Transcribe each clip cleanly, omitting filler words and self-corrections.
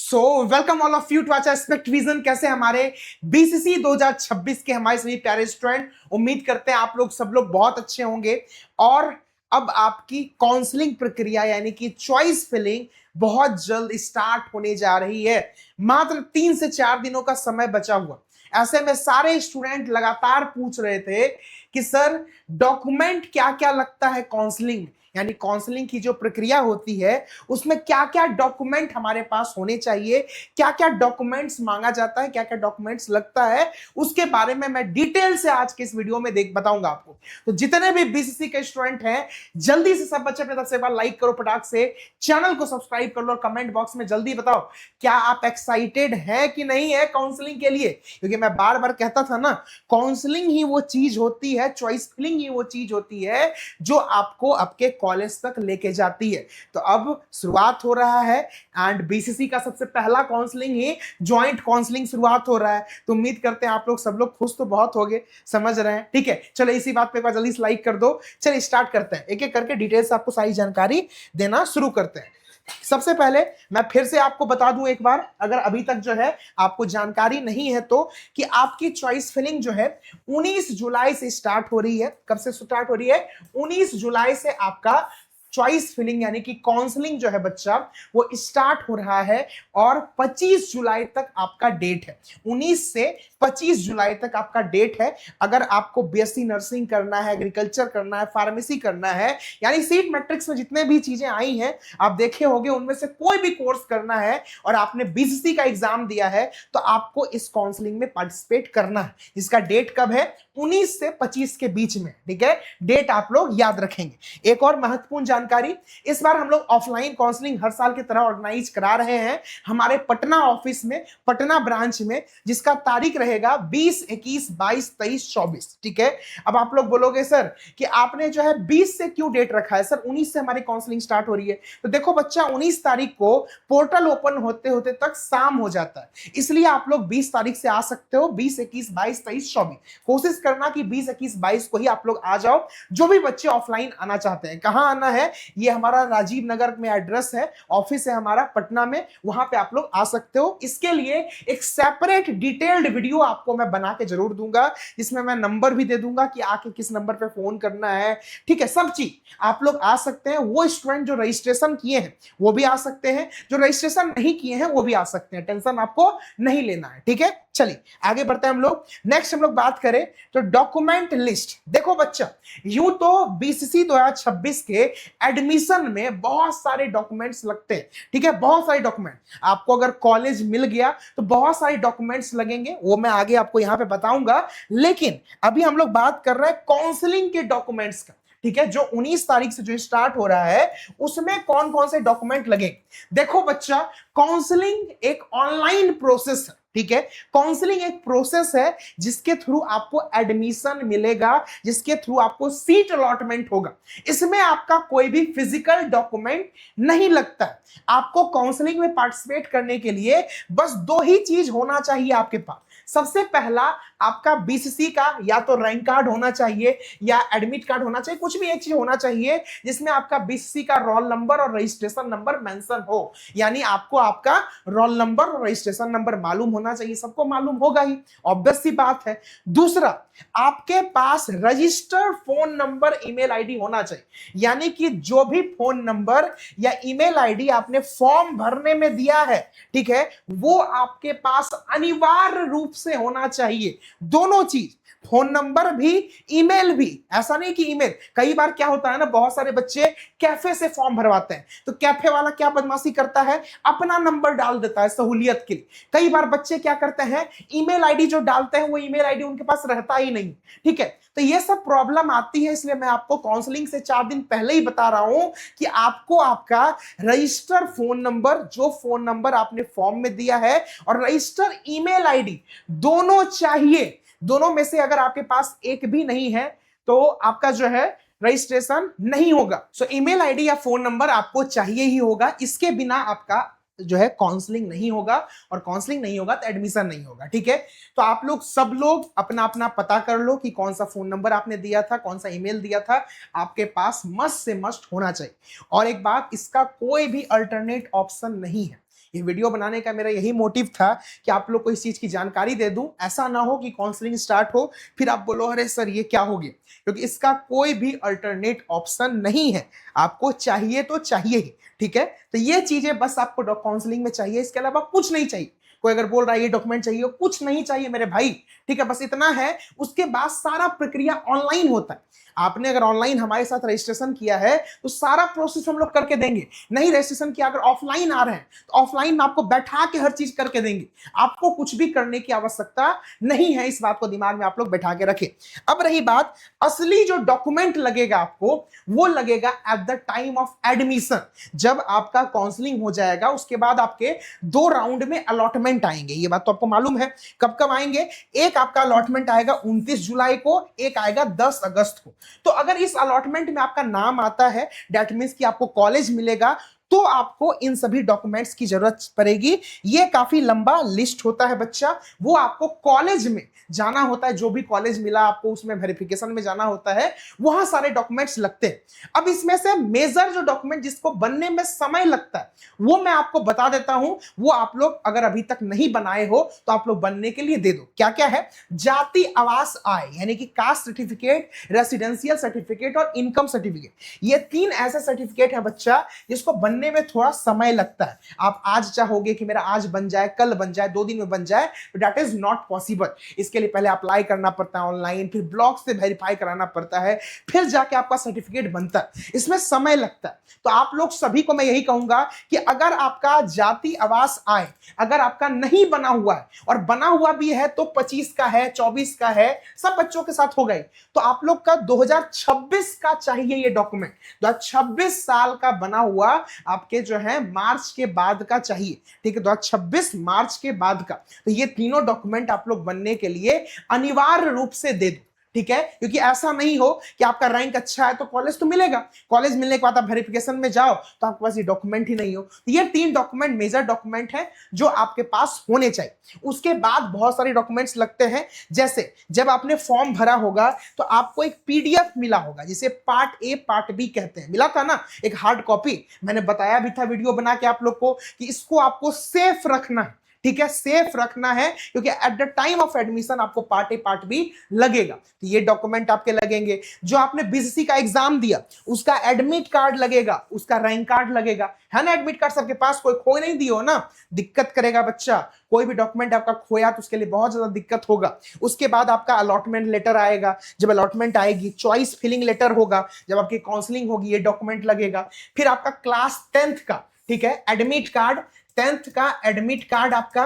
So welcome all of you to our Aspect Vision. कैसे हमारे BCC 2026 के हमारे सभी प्यारे स्टूडेंट, उम्मीद करते हैं आप लोग सब लोग बहुत अच्छे होंगे। और अब आपकी काउंसलिंग प्रक्रिया यानी कि चॉइस फिलिंग बहुत जल्द स्टार्ट होने जा रही है। मात्र 3 से 4 दिनों का समय बचा हुआ। ऐसे में सारे स्टूडेंट लगातार पूछ रहे थे कि सर डॉक्यूमेंट क्या क्या लगता है काउंसलिंग, यानी काउंसलिंग की जो प्रक्रिया होती है उसमें क्या क्या डॉक्यूमेंट हमारे पास होने चाहिए, क्या क्या डॉक्यूमेंट्स मांगा जाता है, क्या क्या डॉक्यूमेंट्स लगता है, उसके बारे में मैं डिटेल से आज के इस वीडियो में बताऊंगा आपको। तो जितने भी बीसीसी के स्टूडेंट हैं, जल्दी से सब बच्चे अपने तरफ से एक बार लाइक करो, फटाक से चैनल को सब्सक्राइब कर लो और कमेंट बॉक्स में जल्दी बताओ क्या आप एक्साइटेड है कि नहीं है काउंसलिंग के लिए। क्योंकि मैं बार बार कहता था ना, काउंसलिंग ही वो चीज होती है, चॉइस फिलिंग ही वो चीज होती है जो आपको आपके कॉलेज तक लेके जाती है। तो अब शुरुआत हो रहा है एंड बीसीसी का सबसे पहला काउंसलिंग ही ज्वाइंट काउंसलिंग शुरुआत हो रहा है। तो उम्मीद करते हैं आप लोग सब लोग खुश तो बहुत हो गए, समझ रहे हैं। ठीक है, चलो इसी बात पे एक बार जल्दी से लाइक कर दो। चलिए स्टार्ट करते हैं, एक एक करके डिटेल्स आपको सारी जानकारी देना शुरू करते हैं। सबसे पहले मैं फिर से आपको बता दूं एक बार, अगर अभी तक जो है आपको जानकारी नहीं है तो, कि आपकी चॉइस फिलिंग जो है 19 जुलाई से स्टार्ट हो रही है। कब से स्टार्ट हो रही है? 19 जुलाई से आपका चॉइस फिलिंग यानी कि काउंसलिंग जो है बच्चा वो स्टार्ट हो रहा है और 25 जुलाई तक आपका डेट है। 19 से 25 जुलाई तक आपका डेट है। अगर आपको बीएससी नर्सिंग करना है, एग्रीकल्चर करना है, फार्मेसी करना है, यानी सीट मैट्रिक्स में जितने भी चीजें आई हैं आप देखे होंगे, उनमें से कोई भी कोर्स करना है और आपने बीसीसी का एग्जाम दिया है तो आपको इस काउंसलिंग में पार्टिसिपेट करना है। इसका डेट कब है? 19 से 25 के बीच में। ठीक है, डेट आप लोग याद रखेंगे। एक और महत्वपूर्ण जानकारी, इस बार हम लोग ऑफलाइन काउंसलिंग हर साल की तरह ऑर्गेनाइज करा रहे हैं हमारे पटना ऑफिस में, पटना ब्रांच में, जिसका तारीख रहेगा 20, 21, 22, 23, 24। ठीक है, अब आप लोग बोलोगे सर कि आपने जो है 20 से क्यों डेट रखा है? सर 19 से हमारी काउंसलिंग स्टार्ट हो रही है। तो देखो बच्चा, 19 तारीख को पोर्टल ओपन होते होते तक शाम हो जाता है, इसलिए आप लोग 20 तारीख से आ सकते हो। 20, 21, 22, 23, 24 कोशिश करना कि 20, 21, 22 को ही आप लोग आ जाओ। जो भी बच्चे ऑफलाइन आना चाहते हैं, कहां आना है? ये हमारा राजीव नगर में एड्रेस है, ऑफिस है हमारा पटना में, वहां पे आप लोग आ सकते हो। इसके लिए एक सेपरेट डिटेल्ड वीडियो आपको मैं बना के जरूर दूंगा, जिसमें मैं नंबर भी दे दूंगा कि आके किस नंबर पे फोन करना है। ठीक है, सब चीज आप लोग आ सकते हैं। वो स्टूडेंट जो रजिस्ट्रेशन किए हैं वो भी आ सकते हैं, जो रजिस्ट्रेशन नहीं किए हैं वो भी आ सकते हैं, टेंशन आपको नहीं लेना है। ठीक है, चलिए आगे बढ़ते हैं हम लोग। नेक्स्ट हम लोग बात करें तो डॉक्यूमेंट लिस्ट। देखो बच्चा, यूं तो बीसीसी 2026 के एडमिशन में बहुत सारे डॉक्यूमेंट्स लगते हैं। ठीक है, बहुत सारे डॉक्यूमेंट आपको अगर कॉलेज मिल गया तो बहुत सारे डॉक्यूमेंट्स लगेंगे, वो मैं आगे आपको यहां पे बताऊंगा। लेकिन अभी हम लोग बात कर रहे हैं काउंसलिंग के डॉक्यूमेंट्स का। ठीक है, जो 19 तारीख से जो स्टार्ट हो रहा है उसमें कौन कौन से डॉक्यूमेंट लगेंगे? देखो बच्चा, काउंसलिंग एक ऑनलाइन प्रोसेस है। ठीक है, काउंसलिंग एक प्रोसेस है जिसके थ्रू आपको एडमिशन मिलेगा, जिसके थ्रू आपको सीट अलॉटमेंट होगा। इसमें आपका कोई भी फिजिकल डॉक्यूमेंट नहीं लगता है। आपको काउंसलिंग में पार्टिसिपेट करने के लिए बस 2 ही चीज होना चाहिए आपके पास। सबसे पहला, आपका बीसीसी का या तो रैंक कार्ड होना चाहिए या एडमिट कार्ड होना चाहिए, कुछ भी एक चीज होना चाहिए जिसमें आपका बीसीसी का रोल नंबर और रजिस्ट्रेशन नंबर मेंशन हो। यानी आपको आपका रोल नंबर और रजिस्ट्रेशन नंबर मालूम होना चाहिए, सबको मालूम होगा ही, ऑब्वियस सी बात है। दूसरा, आपके पास registered phone number, email ID होना चाहिए। यानी कि जो भी फोन नंबर या ईमेल आईडी आपने फॉर्म भरने में दिया है, ठीक है, वो आपके पास अनिवार्य रूप से होना चाहिए। दोनों चीज, फोन नंबर भी, ईमेल भी। ऐसा नहीं कि ईमेल, कई बार क्या होता है ना, बहुत सारे बच्चे कैफे से फॉर्म भरवाते हैं तो कैफे वाला क्या बदमाशी करता है, अपना नंबर डाल देता है सहूलियत के लिए। कई बार बच्चे क्या करते हैं, ईमेल आईडी जो डालते हैं वो ईमेल आईडी उनके पास रहता ही नहीं। ठीक है, तो ये सब प्रॉब्लम आती है, इसलिए मैं आपको काउंसलिंग से 4 दिन पहले ही बता रहा हूं कि आपको आपका रजिस्टर फोन नंबर, जो फोन नंबर आपने फॉर्म में दिया है, और रजिस्टर ईमेल आईडी, दोनों चाहिए। दोनों में से अगर आपके पास एक भी नहीं है तो आपका जो है रजिस्ट्रेशन नहीं होगा। सो ईमेल आईडी या फोन नंबर आपको चाहिए ही होगा, इसके बिना आपका जो है काउंसलिंग नहीं होगा, और काउंसलिंग नहीं होगा तो एडमिशन नहीं होगा। ठीक है, तो आप लोग सब लोग अपना अपना पता कर लो कि कौन सा फोन नंबर आपने दिया था, कौन सा ईमेल दिया था, आपके पास मस्ट से मस्ट होना चाहिए। और एक बात, इसका कोई भी अल्टरनेट ऑप्शन नहीं है। ये वीडियो बनाने का मेरा यही मोटिव था कि आप लोग को इस चीज की जानकारी दे दूं। ऐसा ना हो कि काउंसलिंग स्टार्ट हो फिर आप बोलो अरे सर ये क्या हो गया, क्योंकि इसका कोई भी अल्टरनेट ऑप्शन नहीं है। आपको चाहिए तो चाहिए ही, ठीक है। तो ये चीजें बस आपको काउंसलिंग में चाहिए, इसके अलावा कुछ नहीं चाहिए। कोई अगर बोल रहा है ये डॉक्यूमेंट चाहिए, कुछ नहीं चाहिए मेरे भाई, ठीक है, बस इतना है। उसके बाद सारा प्रक्रिया ऑनलाइन होता है। आपने अगर ऑनलाइन हमारे साथ रजिस्ट्रेशन किया है तो सारा प्रोसेस हम लोग करके देंगे। नहीं रजिस्ट्रेशन किया, अगर ऑफलाइन आ रहे हैं तो ऑफलाइन में आपको बैठा के हर चीज करके देंगे। आपको कुछ भी करने की आवश्यकता नहीं है, इस बात को दिमाग में आप लोग बैठा के रखें। अब रही बात, असली जो डॉक्यूमेंट लगेगा आपको, वो लगेगा at the time of admission. जब आपका काउंसलिंग हो जाएगा उसके बाद आपके 2 राउंड में अलॉटमेंट आएंगे। ये बात तो आपको मालूम है। कब कब आएंगे? एक आपका अलॉटमेंट आएगा 29 जुलाई को, एक आएगा 10 अगस्त को। तो अगर इस अलॉटमेंट में आपका नाम आता है, दैट मींस कि आपको कॉलेज मिलेगा, तो आपको इन सभी डॉक्यूमेंट्स की जरूरत पड़ेगी। ये काफी लंबा लिस्ट होता है बच्चा, वो आपको कॉलेज में जाना होता है। जो भी कॉलेज मिला आपको उसमें वेरिफिकेशन में जाना होता है, वहां सारे डॉक्यूमेंट्स लगते हैं। अब इसमें से मेजर जो डॉक्यूमेंट जिसको बनने में समय लगता है वो मैं आपको बता देता हूं। वो आप लोग अगर अभी तक नहीं बनाए हो तो आप लोग बनने के लिए दे दो। क्या क्या है? जाति आवास आय यानी कि कास्ट सर्टिफिकेट, रेसिडेंशियल सर्टिफिकेट और इनकम सर्टिफिकेट। ये 3 ऐसे सर्टिफिकेट है बच्चा जिसको बनने में थोड़ा समय लगता है। आप आज चाहोगे कि मेरा आज बन जाए, कल बन जाए, 2 दिन में बन जाए, तो दैट इज नॉट पॉसिबल। इसके लिए पहले अप्लाई करना पड़ता है ऑनलाइन, फिर ब्लॉक से वेरीफाई कराना पड़ता है, फिर जाके आपका सर्टिफिकेट बनता है। इसमें समय लगता है। तो आप लोग सभी को मैं यही कहूंगा कि अगर आपका जाति आवास आय अगर आपका नहीं बना हुआ है, और बना हुआ भी है तो 25 का है, 24 का है, सब बच्चों के साथ हो गए, तो आप लोग का 2026 का चाहिए ये डॉक्यूमेंट। 2026 साल का बना हुआ आपके जो है मार्च के बाद का चाहिए, ठीक है, 2026 मार्च के बाद का। तो ये तीनों डॉक्यूमेंट आप लोग बनने के लिए अनिवार्य रूप से दे दो, ठीक है। क्योंकि ऐसा नहीं हो कि आपका रैंक अच्छा है तो कॉलेज तो मिलेगा, कॉलेज मिलने के बाद आप वेरिफिकेशन में जाओ तो आपके पास ये डॉक्यूमेंट ही नहीं हो। तो ये 3 डॉक्यूमेंट मेजर डॉक्यूमेंट है जो आपके पास होने चाहिए। उसके बाद बहुत सारे डॉक्यूमेंट्स लगते हैं। जैसे जब आपने फॉर्म भरा होगा तो आपको एक पीडीएफ मिला होगा, जिसे पार्ट ए पार्ट बी कहते हैं, मिला था ना, एक हार्ड कॉपी। मैंने बताया भी था वीडियो बना के आप लोग को कि इसको आपको सेफ रखना है, ठीक है, सेफ रखना है, क्योंकि at the time of admission आपको पार्ट ए पार्ट बी लगेगा। तो ये डॉक्यूमेंट आपके लगेंगे। जो आपने बीसीसी का एग्जाम दिया उसका एडमिट कार्ड लगेगा, उसका रैंक कार्ड लगेगा, है ना। एडमिट कार्ड सबके पास, कोई खो नहीं दियो ना, दिक्कत करेगा बच्चा। कोई भी डॉक्यूमेंट आपका खोया तो उसके लिए बहुत ज्यादा दिक्कत होगा। उसके बाद आपका अलॉटमेंट लेटर आएगा। जब अलॉटमेंट आएगी, चॉइस फिलिंग लेटर होगा, जब आपकी काउंसलिंग होगी, ये डॉक्यूमेंट लगेगा। फिर आपका क्लास 10th का, ठीक है, एडमिट कार्ड, 10th का एडमिट कार्ड आपका,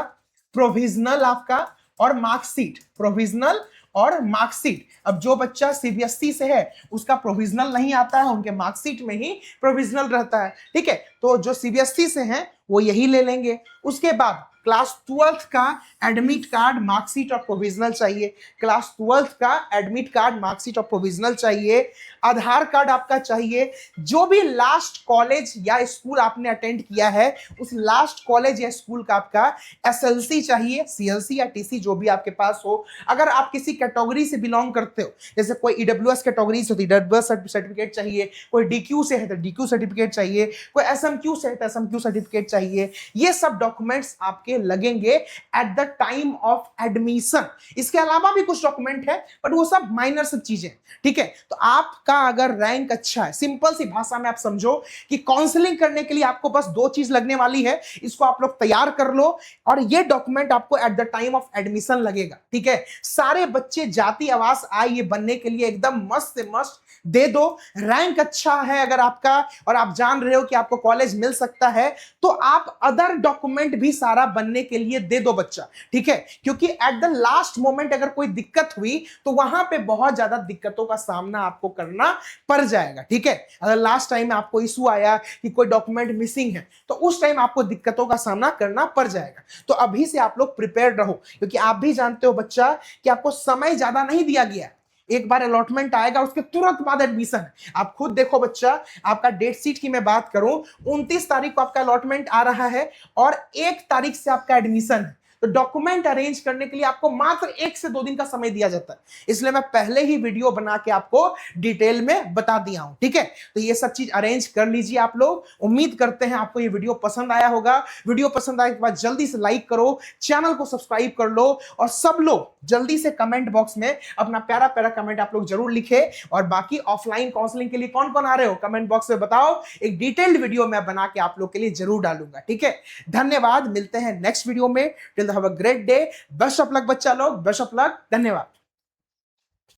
प्रोविजनल आपका, और मार्कशीट, प्रोविजनल और मार्कशीट। अब जो बच्चा सीबीएसई से है उसका प्रोविजनल नहीं आता है, उनके मार्कशीट में ही प्रोविजनल रहता है, ठीक है। तो जो सीबीएसई से हैं वो यही ले लेंगे। उसके बाद क्लास 12th का एडमिट कार्ड, मार्कशीट और प्रोविजनल चाहिए। क्लास 12th का एडमिट कार्ड, मार्कशीट और प्रोविजनल चाहिए। आधार कार्ड आपका चाहिए। जो भी लास्ट कॉलेज या स्कूल आपने अटेंड किया है उस लास्ट कॉलेज या स्कूल का आपका एसएलसी चाहिए, सीएलसी या टीसी जो भी आपके पास हो। अगर आप किसी कैटेगरी से बिलोंग करते हो, जैसे कोई ईडब्ल्यूएस कैटेगरी से तो ईडब्ल्यूएस सर्टिफिकेट चाहिए, कोई डीक्यू से है तो डीक्यू सर्टिफिकेट चाहिए, कोई एसएमक्यू से है तो एसएमक्यू सर्टिफिकेट चाहिए। ये सब डॉक्यूमेंट्स आपके लगेंगे at the time of admission. इसके अलावा भी कुछ डॉक्यूमेंट है बट वो सब माइनर सब चीजें, ठीक है। तो आपका अगर रैंक अच्छा है, सिंपल सी भाषा में आप समझो कि काउंसलिंग करने के लिए आपको बस 2 चीज लगने वाली है, इसको आप लोग तैयार कर लो। और ये डॉक्यूमेंट आपको at the time of admission लगेगा, ठीक है। सारे बच्चे जाति आवास आय ये बनने के लिए एकदम मस्त से मस्त दे दो। रैंक अच्छा है अगर आपका और आप जान रहे हो कि आपको कॉलेज मिल सकता है, तो आप अदर डॉक्यूमेंट भी सारा बनने के लिए दे दो बच्चा, ठीक है। क्योंकि एट द लास्ट मोमेंट अगर कोई दिक्कत हुई तो वहां पे बहुत ज्यादा दिक्कतों का सामना आपको करना पड़ जाएगा, ठीक है। अगर लास्ट टाइम में आपको इशू आया कि कोई डॉक्यूमेंट मिसिंग है तो उस टाइम आपको दिक्कतों का सामना करना पड़ जाएगा। तो अभी से आप लोग प्रिपेयर रहो, क्योंकि आप भी जानते हो बच्चा कि आपको समय ज्यादा नहीं दिया गया है। एक बार अलॉटमेंट आएगा उसके तुरंत बाद एडमिशन है। आप खुद देखो बच्चा, आपका डेट शीट की मैं बात करूं, 29 तारीख को आपका अलॉटमेंट आ रहा है और 1 तारीख से आपका एडमिशन है। तो डॉक्यूमेंट अरेंज करने के लिए आपको मात्र 1 से 2 दिन का समय दिया जाता है, इसलिए मैं पहले ही वीडियो बना के आपको डिटेल में बता दिया हूं। ठीक है, तो ये सब चीज अरेंज कर लीजिए आप लोग। उम्मीद करते हैं आपको ये वीडियो पसंद आया होगा। वीडियो पसंद आए के बाद जल्दी से लाइक करो, चैनल को सब्सक्राइब कर लो, और सब लोग जल्दी से कमेंट बॉक्स में अपना प्यारा प्यारा कमेंट आप लोग जरूर लिखे। और बाकी ऑफलाइन काउंसलिंग के लिए कौन कौन आ रहे हो कमेंट बॉक्स में बताओ, एक डिटेल्ड वीडियो मैं बना के आप लोग के लिए जरूर डालूंगा। ठीक है, धन्यवाद, मिलते हैं नेक्स्ट वीडियो में। Till have a great day, best of luck बच्चा लोग, बेस्ट ऑफ लक, धन्यवाद।